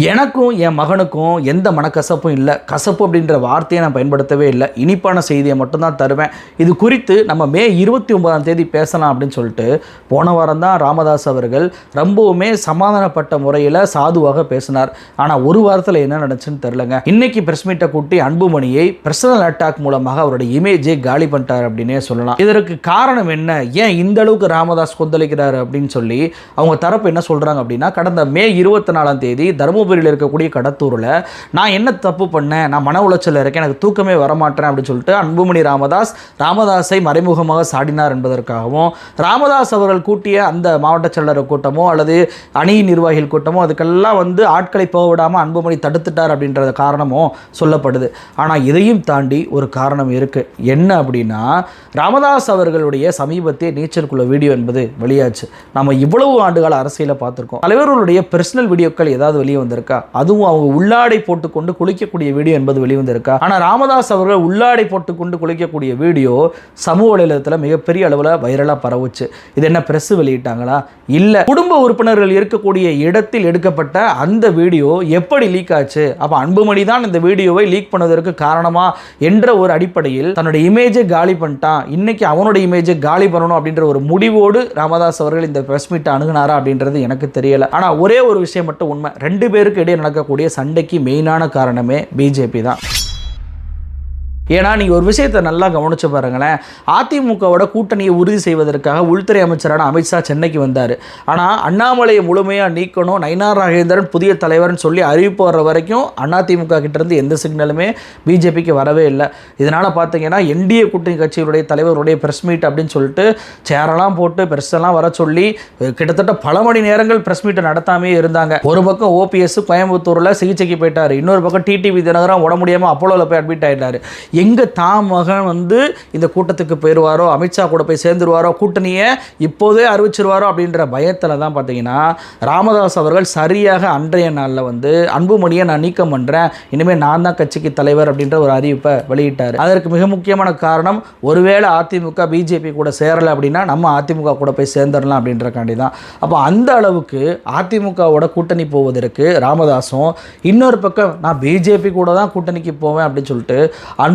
எனக்கும் என் மகனுக்கும் எந்த மனக்கசப்பும் இல்லை. கசப்பு அப்படின்ற வார்த்தையை நான் பயன்படுத்தவே இல்லை. இனிப்பான செய்தியை மட்டும்தான் தருவேன். இது குறித்து நம்ம மே 29 பேசலாம் அப்படின்னு சொல்லிட்டு போன வாரம் தான் ராமதாஸ் அவர்கள் ரொம்பவுமே சமாதானப்பட்ட முறையில் சாதுவாக பேசினார். ஆனால் ஒரு வாரத்தில் என்ன நடந்துச்சுன்னு தெரிலங்க. இன்னைக்கு பிரஸ் மீட்டை கூட்டி அன்புமணியை பர்சனல் அட்டாக் மூலமாக அவருடைய இமேஜை காலி பண்ணிட்டார் அப்படின்னே சொல்லலாம். இதற்கு காரணம் என்ன, ஏன் இந்த அளவுக்கு ராமதாஸ் கொந்தளிக்கிறார் அப்படின்னு சொல்லி அவங்க தரப்பு என்ன சொல்கிறாங்க அப்படின்னா, கடந்த மே 24 தருமபுரியில் இருக்கக்கூடிய கடத்தூரில் நான் என்ன தப்பு பண்ணேன், நான் மன உளைச்சல் இருக்கேன், எனக்கு தூக்கமே வரமாட்டேன் அப்படின்னு சொல்லிட்டு அன்புமணி ராமதாஸை மறைமுகமாக சாடினார் என்பதற்காகவும், ராமதாஸ் அவர்கள் கூட்டிய அந்த மாவட்ட செயலர் கூட்டமோ அல்லது அணி நிர்வாகிகள் கூட்டமோ அதுக்கெல்லாம் ஆட்களை போக விடாமல் அன்புமணி தடுத்துட்டார் அப்படின்றது காரணமோ சொல்லப்படுது. ஆனால் இதையும் தாண்டி ஒரு காரணம் இருக்கு. என்ன அப்படின்னா, ராமதாஸ் அவர்களுடைய சமீபத்திய நீச்சலுக்குள்ள வீடியோ என்பது வெளியாச்சு. நம்ம இவ்வளவு ஆண்டுகால அரசியலை பார்த்துருக்கோம். தலைவர்களுடைய பர்சனல் வீடியோக்கள் ஏதாவது வெளியே வந்திருக்கா? அதுவும் அவங்க உள்ளாடை போட்டுக்கொண்டு குளிக்கக்கூடிய வீடியோ என்பது வெளிவந்திருக்கா? ஆனால் ராமதாஸ் அவர்கள் உள்ளாடை போட்டுக்கொண்டு குளிக்கக்கூடிய வீடியோ சமூக வலைதளத்தில் மிகப்பெரிய அளவில் வைரலாக பரவுச்சு. இது என்ன பிரஸ் வெளியிட்டாங்களா? இல்லை, குடும்ப உறுப்பினர்கள் இருக்கக்கூடிய இடத்தில் எடுக்கப்பட்ட அந்த வீடியோ எப்படி லீக் ஆச்சு? அப்போ அன்புமணி தான் இந்த வீடியோவை லீக் பண்ணதற்கு காரணமா என்ற ஒரு அடிப்படையில் தன்னுடைய இமேஜை காலி பண்ணிட்டான், இன்னைக்கு அவனுடைய இமேஜை காலி பண்ணணும் அப்படின்ற ஒரு முடிவோடு ராமதாஸ் அவர்கள் இந்த பிரஸ் மீட்டை அணுகுனாரா அப்படின்றது எனக்கு தெரியல. ஆனால் ஒரே ஒரு விஷயம் மட்டும் உண்மை, ரெண்டு பேருக்கு இடையே நடக்கக்கூடிய சண்டைக்கு மெயினான காரணமே பிஜேபி தான். ஏன்னா நீங்கள் ஒரு விஷயத்தை நல்லா கவனிச்சு பாருங்களேன். அதிமுகவோட கூட்டணியை உறுதி செய்வதற்காக உள்துறை அமைச்சரான அமித்ஷா சென்னைக்கு வந்தார். ஆனால் அண்ணாமலையை முழுமையாக நீக்கணும், நயினார் நாகேந்திரன் புதிய தலைவர்னு சொல்லி அறிவிப்பு வர்ற வரைக்கும் அதிமுக கிட்டேருந்து எந்த சிக்னலுமே பிஜேபிக்கு வரவே இல்லை. இதனால் பார்த்தீங்கன்னா என்டிஏ கூட்டணி கட்சிகளுடைய தலைவருடைய ப்ரெஸ் மீட் அப்படின்னு சொல்லிட்டு சேரெல்லாம் போட்டு ப்ரெஸ்ஸெல்லாம் வர சொல்லி கிட்டத்தட்ட பல மணி நேரங்கள் ப்ரெஸ் மீட்டை நடத்தாமே இருந்தாங்க. ஒரு பக்கம் ஓபிஎஸ் கோயம்புத்தூரில் சிகிச்சைக்கு போயிட்டார், இன்னொரு பக்கம் டிடிவி தினகரன் உட முடியாமல் அப்போலோவில் போய் அட்மிட் ஆகிட்டார். எங்கே தாம் மகன் இந்த கூட்டத்துக்கு போயிடுவாரோ, அமித்ஷா கூட போய் சேர்ந்துருவாரோ, கூட்டணியை இப்போதே அறிவிச்சிருவாரோ அப்படின்ற பயத்தில் தான் பார்த்தீங்கன்னா ராமதாஸ் அவர்கள் சரியாக அன்றைய நாளில் அன்புமணியை நான் நீக்கம் பண்ணுறேன், இனிமேல் நான் தான் கட்சிக்கு தலைவர் அப்படின்ற ஒரு அறிவிப்பை வெளியிட்டார். அதற்கு மிக முக்கியமான காரணம், ஒருவேளை அதிமுக பிஜேபி கூட சேரலை அப்படின்னா நம்ம அதிமுக கூட போய் சேர்ந்துடலாம் அப்படின்றக்காண்டி தான். அப்போ அந்த அளவுக்கு அதிமுகவோட கூட்டணி போவதற்கு ராமதாஸும், இன்னொரு பக்கம் நான் பிஜேபி கூட தான் கூட்டணிக்கு போவேன் அப்படின்னு சொல்லிட்டு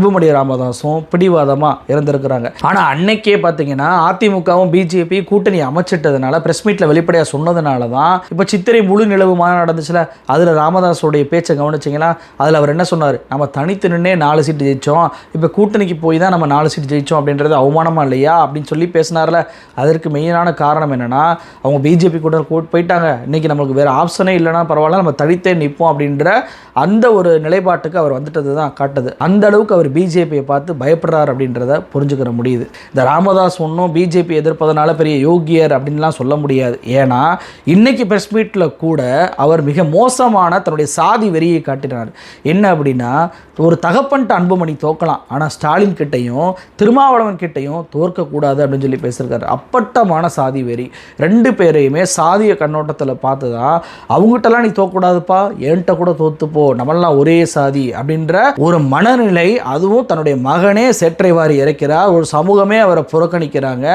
அன்புமணி ராமதாஸும் பிடிவாதமாக இருந்திருக்கிறாங்க. ஆனால் அன்னைக்கே பார்த்தீங்கன்னா அதிமுகவும் பிஜேபி கூட்டணி அமைச்சிட்டதுனால, பிரஸ் மீட்டில் வெளிப்படையாக சொன்னதுனால தான் இப்போ சித்திரை முழு நிலவு மாநாடு நடந்துச்சுல, அதில் ராமதாஸோடைய பேச்சை கவனிச்சிங்களா? அதில் அவர் என்ன சொன்னார், நம்ம தனித்து நின்னே 4 சீட்டு ஜெயித்தோம், இப்போ கூட்டணிக்கு போய் தான் நம்ம 4 சீட்டு ஜெயித்தோம் அப்படின்றது அவமானமாக இல்லையா அப்படின்னு சொல்லி பேசினார்ல. அதற்கு மெயினான காரணம் என்னென்னா, அவங்க பிஜேபி கூட போயிட்டாங்க, இன்றைக்கி நம்மளுக்கு வேறு ஆப்ஷனே இல்லைனா பரவாயில்ல, நம்ம தனித்தே நிற்போம் அப்படின்ற அந்த ஒரு நிலைப்பாட்டுக்கு அவர் வந்துட்டது தான் காட்டுது. அந்த அளவுக்கு அவர் பிஜேபியை பார்த்து பயப்படுறார் அப்படின்றத புரிஞ்சுக்கிற முடியுது. இந்த ராமதாஸ் ஒன்றும் பிஜேபி எதிர்ப்பதனால பெரிய யோகியர் அப்படின்லாம் சொல்ல முடியாது. ஏன்னா இன்னைக்கு பிரஸ் மீட்டில் கூட அவர் மிக மோசமான தன்னுடைய சாதி வெறியை காட்டினார். என்ன அப்படின்னா, ஒரு தகப்பன்ட்டு அன்புமணி தோக்கலாம், ஆனால் ஸ்டாலின் கிட்டையும் திருமாவளவன் கிட்டையும் தோற்கக்கூடாது அப்படின்னு சொல்லி பேசியிருக்காரு. அப்பட்டமான சாதி வெறி. 2 பேரையுமே சாதிய கண்ணோட்டத்தில் பார்த்து தான், அவங்ககிட்டலாம் நீ தோக்கக்கூடாதுப்பா, என்கிட்ட கூட தோத்துப்போ, நம்மளாம் ஒரே சாதி அப்படின்ற ஒரு மனநிலை. அதுவும் தன்னுடைய மகனே சேற்றை வாரி இறைக்கிறார், ஒரு சமூகமே அவரை புறக்கணிக்கிறாங்க.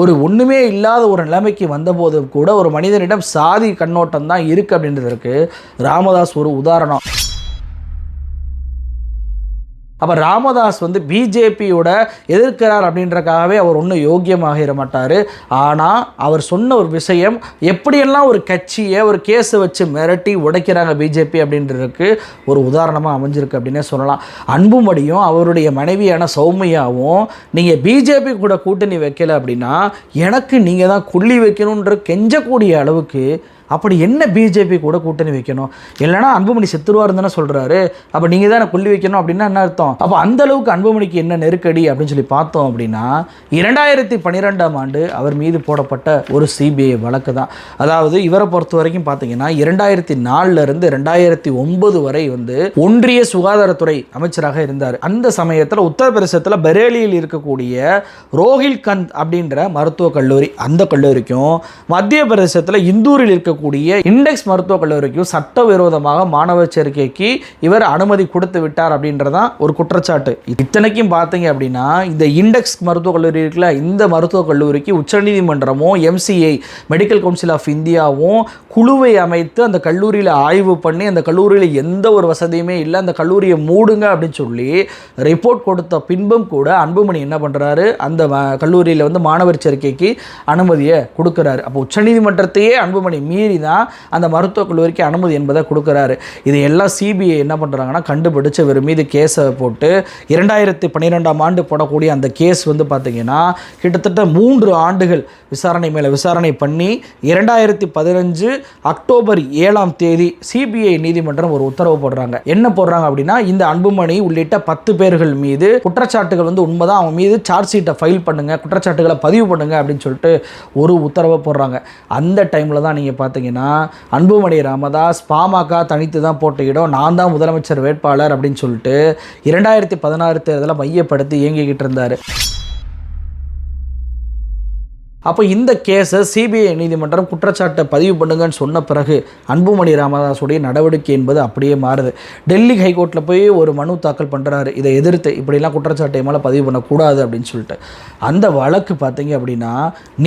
ஒரு ஒன்றுமே இல்லாத ஒரு நிலைமைக்கு வந்தபோது கூட ஒரு மனிதனிடம் சாதி கண்ணோட்டம் தான் இருக்குது அப்படின்றதற்கு ராமதாஸ் ஒரு உதாரணம். அப்போ ராமதாஸ் பிஜேபியோட எதிர்க்கிறார் அப்படின்றக்காகவே அவர் ஒன்றும் யோக்கியமாக மாட்டார். ஆனால் அவர் சொன்ன ஒரு விஷயம், எப்படியெல்லாம் ஒரு கட்சியை ஒரு கேஸை வச்சு மிரட்டி உடைக்கிறாங்க பிஜேபி அப்படின்றதுக்கு ஒரு உதாரணமாக அமைஞ்சிருக்கு அப்படின்னே சொல்லலாம். அன்புமணியும் அவருடைய மனைவியான சௌமியாவும் நீங்கள் பிஜேபி கூட கூட்டணி வைக்கலை அப்படின்னா எனக்கு நீங்கள் தான் கொல்லி வைக்கணுன்ற கெஞ்சக்கூடிய அளவுக்கு, அப்படி என்ன பிஜேபி கூட கூட்டணி வைக்கணும்? இல்லைனா அன்புமணி செத்துருவாருன்னு தானே சொல்கிறாரு, அப்போ நீங்கள் தான் கொல்லி வைக்கணும் அப்படின்னா என்ன அர்த்தம்? அப்போ அந்த அளவுக்கு அன்புமணிக்கு என்ன நெருக்கடி அப்படின்னு சொல்லி பார்த்தோம் அப்படின்னா, 2012 அவர் மீது போடப்பட்ட ஒரு சிபிஐ வழக்கு தான். அதாவது இவரை பொறுத்த வரைக்கும் பார்த்தீங்கன்னா 2004 2009 வரை ஒன்றிய சுகாதாரத்துறை அமைச்சராக இருந்தார். அந்த சமயத்தில் உத்தரப்பிரதேசத்தில் பரேலியில் இருக்கக்கூடிய ரோஹில்கந்த் அப்படின்ற மருத்துவக் கல்லூரி, அந்த கல்லூரிக்கும் மத்திய பிரதேசத்தில் இந்தூரில் இருக்க இருக்கக்கூடிய இண்டெக்ஸ் மருத்துவக் கல்லூரிக்கும் சட்டவிரோதமாக மாணவர் சேர்க்கைக்கு இவர் அனுமதி கொடுத்து விட்டார் அப்படின்றதான் ஒரு குற்றச்சாட்டு. இத்தனைக்கும் பார்த்தீங்க அப்படின்னா இந்த இண்டெக்ஸ் மருத்துவக் கல்லூரி இருக்குல்ல, இந்த மருத்துவக் கல்லூரிக்கு உச்சநீதிமன்றமும் MCI மெடிக்கல் கவுன்சில் ஆஃப் இந்தியாவும் குழுவை அமைத்து அந்த கல்லூரியில் ஆய்வு பண்ணி அந்த கல்லூரியில் எந்த ஒரு வசதியுமே இல்லை, அந்த கல்லூரியை மூடுங்க அப்படின்னு சொல்லி ரிப்போர்ட் கொடுத்த பின்பும் கூட அன்புமணி என்ன பண்ணுறாரு, அந்த கல்லூரியில் வந்து மாணவர் சேர்க்கைக்கு அனுமதியை கொடுக்குறாரு. அப்போ உச்சநீதிமன்றத்தையே அன்புமணி மீறி தான் அந்த மருத்துவக் கல்லூரிக்கு அனுமதி என்பதை கொடுக்குறாரு. இது எல்லாம் CBI என்ன பண்ணுறாங்கன்னா கண்டுபிடிச்சு இவர் மீது கேஸை போட்டு 2012ஆம் ஆண்டு போடக்கூடிய அந்த கேஸ் வந்து பார்த்திங்கன்னா கிட்டத்தட்ட 3 ஆண்டுகள் விசாரணை மேலே விசாரணை பண்ணி 2015 அக்டோபர் 7ஆம் தேதி CBI நீதிமன்றம் ஒரு உத்தரவு போடுறாங்க. என்ன போடுறாங்க அப்படின்னா, இந்த அன்புமணி உள்ளிட்ட 10 பேர்கள் மீது குற்றச்சாட்டுகள் வந்து உண்மைதான், அவங்க மீது சார்ஜ் ஷீட்டை ஃபைல் பண்ணுங்க, குற்றச்சாட்டுகளை பதிவு பண்ணுங்க அப்படின்னு சொல்லிட்டு ஒரு உத்தரவை போடுறாங்க. அந்த டைமில் தான் நீங்கள் பார்த்தீங்கன்னா அன்புமணி ராமதாஸ் பாமக தனித்து தான் போட்டியிடும், நான் தான் முதலமைச்சர் வேட்பாளர் அப்படின்னு சொல்லிட்டு 2016 தேர்தலை மையப்படுத்தி இயங்கிக்கிட்டு இருந்தார். அப்போ இந்த கேஸை CBI நீதிமன்றம் குற்றச்சாட்டை பதிவு பண்ணுங்கன்னு சொன்ன பிறகு அன்புமணி ராமதாஸுடைய நடவடிக்கை என்பது அப்படியே மாறுது. டெல்லி ஹைகோர்ட்டில் போய் ஒரு மனு தாக்கல் பண்ணுறாரு, இதை எதிர்த்து இப்படிலாம் குற்றச்சாட்டை மேலே பதிவு பண்ணக்கூடாது அப்படின்னு சொல்லிட்டு. அந்த வழக்கு பார்த்தீங்க அப்படின்னா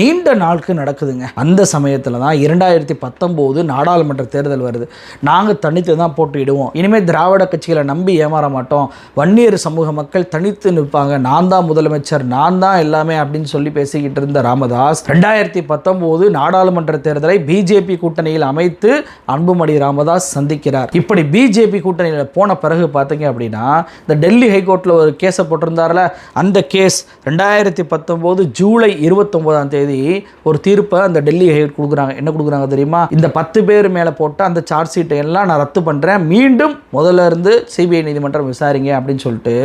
நீண்ட நாளுக்கு நடக்குதுங்க. அந்த சமயத்தில் தான் 2019 நாடாளுமன்ற தேர்தல் வருது. நாங்கள் தனித்து தான் போட்டியிடுவோம், இனிமேல் திராவிட கட்சிகளை நம்பி ஏமாற மாட்டோம், வன்னியர் சமூக மக்கள் தனித்து நிற்பாங்க, நான் தான் முதலமைச்சர், நான் தான் எல்லாமே அப்படின்னு சொல்லி பேசிக்கிட்டு இருந்த ராமதாஸ் 2019 நாடாளுமன்ற தேர்தலை பிஜேபி கூட்டணியில் அமைத்து அன்புமணி ராமதாஸ் சந்திக்கிறார். இப்படி பிஜேபி கூட்டணியில் போன பிறகு பார்த்தீங்க அப்படின்னா இந்த டெல்லி ஹைகோர்ட்டில் ஒரு கேஸை போட்டிருந்தார்ல, அந்த கேஸ் 2019 ஜூலை 29ஆம் தேதி ஒரு தீர்ப்பை அந்த டெல்லி ஹைகோர்ட் கொடுக்குறாங்க. என்ன கொடுக்குறாங்க தெரியுமா, இந்த 10 பேர் மேலே போட்ட அந்த சார்ஜ் ஷீட்டை எல்லாம் நான் ரத்து பண்ணுறேன், மீண்டும் முதல்ல இருந்து CBI நீதிமன்றம் விசாரிங்க அப்படின்னு சொல்லிட்டு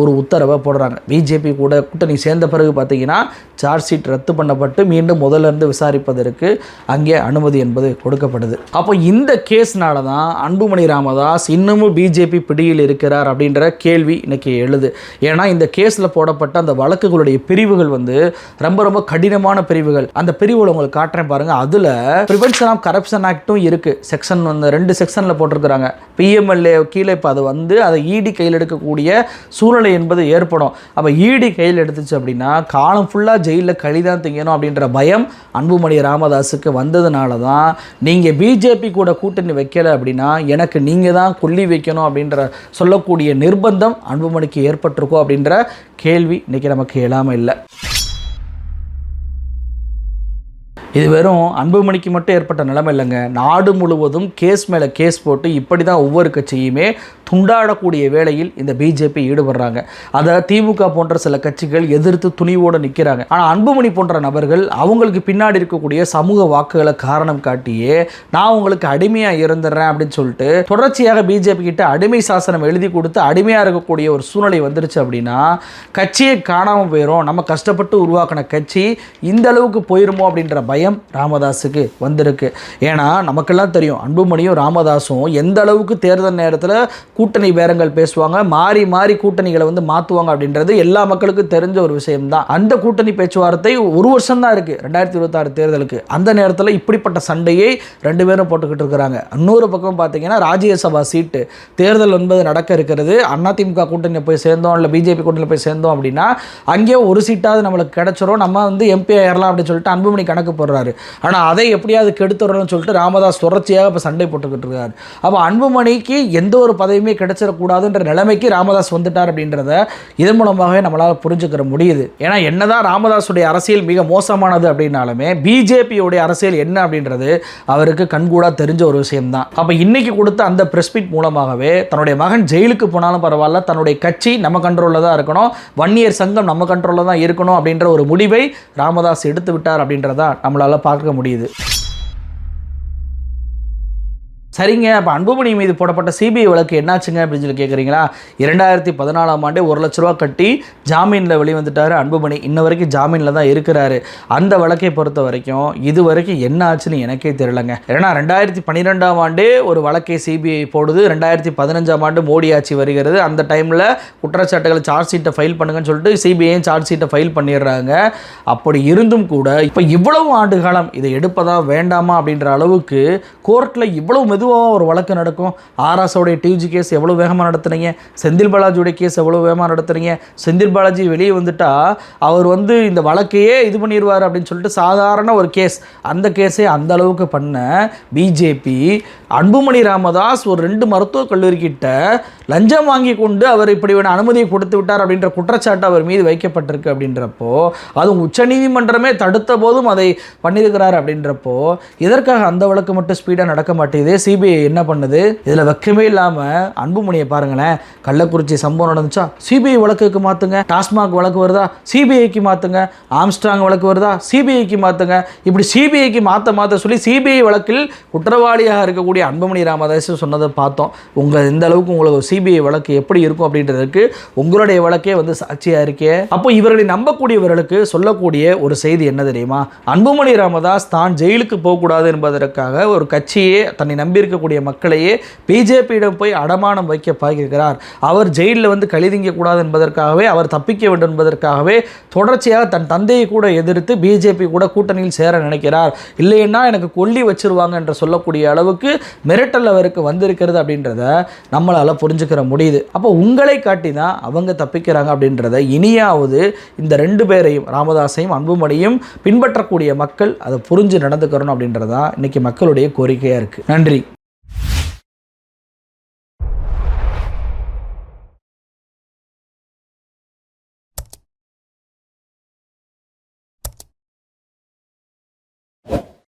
ஒரு உத்தரவை போடுறாங்க. பிஜேபி கூட கூட்டணி சேர்ந்த பிறகு பார்த்தீங்கன்னா சார்ஜ் ஷீட் ரத்து பண்ண மீண்டும் முதல்ல இருந்து விசாரிப்பதற்கு அங்கே அனுமதி என்பது கொடுக்கப்படுது. அப்போ இந்த கேஸ்னால தான் அன்புமணி ராமதாஸ் இன்னமும் பிஜேபி பிடியில் இருக்கிறார் அப்படின்ற கேள்வி இன்னைக்கு எழுது. ஏன்னா இந்த கேஸில் போடப்பட்ட அந்த வழக்குகளுடைய பிரிவுகள் வந்து ரொம்ப ரொம்ப கடினமான பிரிவுகள். அந்த பிரிவுகளை உங்களுக்கு காட்டுறேன் பாருங்க. அதில் ப்ரிவென்ஷன் ஆஃப் கரப்ஷன் ஆக்டும் இருக்கு. செக்ஷன் வந்து 2 செக்ஷனில் போட்டிருக்கிறாங்க. PMLA கீழே இப்போ அது வந்து அதை ED கையில் எடுக்கக்கூடிய சூழ்நிலை என்பது ஏற்படும். அப்போ ED கையில் எடுத்துச்சு அப்படின்னா காலம் ஃபுல்லாக ஜெயிலில் கழிதான் திங்கணும் அப்படின்ற பயம் அன்புமணி ராமதாஸுக்கு வந்ததுனால தான் நீங்கள் பிஜேபி கூட கூட்டணி வைக்கலை அப்படின்னா எனக்கு நீங்கள் தான் கொல்லி வைக்கணும் அப்படின்ற சொல்லக்கூடிய நிர்பந்தம் அன்புமணிக்கு ஏற்பட்டிருக்கோம் அப்படின்ற கேள்வி இன்றைக்கி நமக்கு எழாமல் இல்லை. இது வெறும் அன்புமணிக்கு மட்டும் ஏற்பட்ட நிலைமை இல்லைங்க. நாடு முழுவதும் கேஸ் மேலே கேஸ் போட்டு இப்படி தான் ஒவ்வொரு கட்சியுமே துண்டாடக்கூடிய வேளையில் இந்த பிஜேபி ஈடுபடுறாங்க. அதை திமுக போன்ற சில கட்சிகள் எதிர்த்து துணிவோடு நிற்கிறாங்க. ஆனால் அன்புமணி போன்ற நபர்கள் அவங்களுக்கு பின்னாடி இருக்கக்கூடிய சமூக வாக்குகளை காரணம் காட்டியே நான் உங்களுக்கு அடிமையாக இருந்துடுறேன் அப்படின்னு சொல்லிட்டு தொடர்ச்சியாக பிஜேபி கிட்ட அடிமை சாசனம் எழுதி கொடுத்து அடிமையாக இருக்கக்கூடிய ஒரு சூழ்நிலை வந்துருச்சு அப்படின்னா கட்சியை காணாமல் போயிடும். நம்ம கஷ்டப்பட்டு உருவாக்கின கட்சி இந்த அளவுக்கு போயிருமோ அப்படின்ற பயம் ராமதாஸுக்கு வந்திருக்கு. ஏன்னா நமக்கெல்லாம் தெரியும் அன்புமணியும் ராமதாஸும் எந்த அளவுக்கு தேர்தல் நேரத்தில் கூட்டணி பேரங்கள் பேசுவாங்க, மாறி மாறி கூட்டணிகளை வந்து மாற்றுவாங்க அப்படின்றது எல்லா மக்களுக்கும் தெரிஞ்ச ஒரு விஷயம்தான். அந்த கூட்டணி பேச்சுவார்த்தை ஒரு வருஷம் தான் இருக்குது 2026 தேர்தலுக்கு. அந்த நேரத்தில் இப்படிப்பட்ட சண்டையை 2 பேரும் போட்டுக்கிட்டு இருக்கிறாங்க. இன்னொரு பக்கம் பார்த்தீங்கன்னா ராஜ்யசபா சீட்டு தேர்தல் என்பது நடக்க இருக்கிறது. அதிமுக கூட்டணியில் போய் சேர்ந்தோம் இல்லை பிஜேபி கூட்டணியில் போய் சேர்ந்தோம் அப்படின்னா அங்கேயே ஒரு சீட்டாவது நம்மளுக்கு கிடைச்சிரும், நம்ம வந்து MP ஆயிரலாம் அப்படின்னு சொல்லிட்டு அன்புமணி கணக்கு போடுறாரு. ஆனால் அதை எப்படியாவது கெடுத்துறோம்னு சொல்லிட்டு ராமதாஸ் தொடர்ச்சியாக இப்போ சண்டை போட்டுக்கிட்டு இருக்காரு. அப்போ அன்புமணிக்கு எந்த ஒரு பதவியுமே கிடைச்சிடக்கூடாதுன்ற நிலைமைக்கு ராமதாஸ் வந்துட்டார் அப்படின்றத இதன் மூலமாகவே நம்மளால் புரிஞ்சுக்கிற முடியுது. ஏன்னா என்னதான் ராமதாஸுடைய அரசியல் மிக மோசமானது அப்படின்னாலுமே பிஜேபியோடைய அரசியல் என்ன அப்படின்றது அவருக்கு கண்கூடா தெரிஞ்ச ஒரு விஷயம்தான். அப்போ இன்னைக்கு கொடுத்த அந்த பிரஸ் மீட் மூலமாகவே தன்னுடைய மகன் ஜெயிலுக்கு போனாலும் பரவாயில்ல, தன்னுடைய கட்சி நம்ம கண்ட்ரோலில் தான் இருக்கணும், வன்னியர் சங்கம் நம்ம கண்ட்ரோலில் தான் இருக்கணும் அப்படின்ற ஒரு முடிவை ராமதாஸ் எடுத்து விட்டார் அப்படின்றத நம்மளால பார்க்க முடியுது. சரிங்க, அப்போ அன்புமணி மீது போடப்பட்ட சிபிஐ வழக்கு என்னாச்சுங்க அப்படின்னு சொல்லி கேட்குறீங்களா? 2014ஆம் ஆண்டே 1 லட்ச ரூபா கட்டி ஜாமீனில் வெளிவந்துட்டார் அன்புமணி. இன்ன வரைக்கும் ஜாமீனில் தான் இருக்கிறாரு. அந்த வழக்கை பொறுத்த வரைக்கும் இது வரைக்கும் என்ன ஆச்சுன்னு எனக்கே தெரியலங்க. ஏன்னா 2012ஆம் ஆண்டே ஒரு வழக்கை சிபிஐ போடுது, 2015ஆம் ஆண்டு மோடி ஆட்சி வருகிறது. அந்த டைமில் குற்றச்சாட்டுகளை சார்ஜ் ஷீட்டை ஃபைல் பண்ணுங்கன்னு சொல்லிட்டு சிபிஐயும் சார்ஜ் ஷீட்டை ஃபைல் பண்ணிடுறாங்க. அப்படி இருந்தும் கூட இப்போ இவ்வளவு ஆண்டு காலம் இதை எடுப்பதா வேண்டாமா அப்படின்ற அளவுக்கு கோர்ட்டில் இவ்வளவு மெதுவாக ஒரு வழக்கு நடக்கும். ஆராஸோடைய டியூஜி கேஸ் எவ்வளோ வேகமாக நடத்துனீங்க, செந்தில் பாலாஜியோடைய கேஸ் எவ்வளோ வேகமாக நடத்துறீங்க. செந்தில் பாலாஜி வெளியே வந்துட்டா அவர் இந்த வழக்கையே இது பண்ணிடுவார் அப்படின்னு சொல்லிட்டு சாதாரண ஒரு கேஸ், அந்த கேஸை அந்த அளவுக்கு பண்ண பிஜேபி அன்புமணி ராமதாஸ் ஒரு 2 மருத்துவக் கல்லூரிக்கிட்ட லஞ்சம் வாங்கி கொண்டு அவர் இப்படி அனுமதியை கொடுத்து விட்டார் அப்படின்ற குற்றச்சாட்டு அவர் மீது வைக்கப்பட்டிருக்கு. அப்படின்றப்போ அதுவும் உச்சநீதிமன்றமே தடுத்த போதும் அதை பண்ணியிருக்கிறார். அப்படின்றப்போ இதற்காக அந்த வழக்கு மட்டும் ஸ்பீடாக நடக்க மாட்டேங்குது. சிபிஐ என்ன பண்ணுது? இதில் வெக்கமே இல்லாமல் அன்புமணியை பாருங்களேன். கள்ளக்குறிச்சி சம்பவம் நடந்துச்சா, சிபிஐ வழக்குக்கு மாற்றுங்க. டாஸ்மாக் வழக்கு வருதா, சிபிஐக்கு மாற்றுங்க. ஆம்ஸ்ட்ராங் வழக்கு வருதா, சிபிஐக்கு மாற்றுங்க. இப்படி சிபிஐக்கு மாற்ற சொல்லி சிபிஐ வழக்கில் குற்றவாளியாக இருக்கக்கூடிய அன்புமணி ராமதாஸ் சொன்னதை பார்த்தோம். இந்த அளவுக்கு உங்களுக்கு சிபிஐ வழக்கு எப்படி இருக்கும் அப்படின்றதுக்கு உங்களுடைய வழக்கே சாட்சியாக இருக்கே. அப்போ இவர்களை நம்பக்கூடியவர்களுக்கு சொல்லக்கூடிய ஒரு செய்தி என்ன தெரியுமா? அன்புமணி ராமதாஸ் தான் ஜெயிலுக்கு போகக்கூடாது என்பதற்காக ஒரு கட்சியே தன்னை நம்பியிருக்கக்கூடிய மக்களையே பிஜேபியிடம் போய் அடமானம் வைக்க பார்க்கிறார். அவர் ஜெயிலில் கழிதிங்கக்கூடாது என்பதற்காகவே, அவர் தப்பிக்க வேண்டும் என்பதற்காகவே தொடர்ச்சியாக தன் தந்தையை கூட எதிர்த்து பிஜேபி கூட கூட்டணியில் சேர நினைக்கிறார். இல்லைன்னா எனக்கு கொல்லி வச்சிருவாங்க என்று சொல்லக்கூடிய அளவுக்கு மிரட்டல் அவருக்கு வந்திருக்கிறது அப்படின்றத நம்மளால் புரிஞ்சுக்கிற முடியுது. அப்போ உங்களை காட்டி தான் அவங்க தப்பிக்கிறாங்க அப்படின்றத இனியாவது இந்த 2 பேரையும், ராமதாஸையும் அன்புமணியும் பின்பற்றக்கூடிய மக்கள் அதை புரிஞ்சு நடந்துக்கிறோம் அப்படின்றதான் இன்னைக்கு மக்களுடைய கோரிக்கையாக இருக்குது. நன்றி.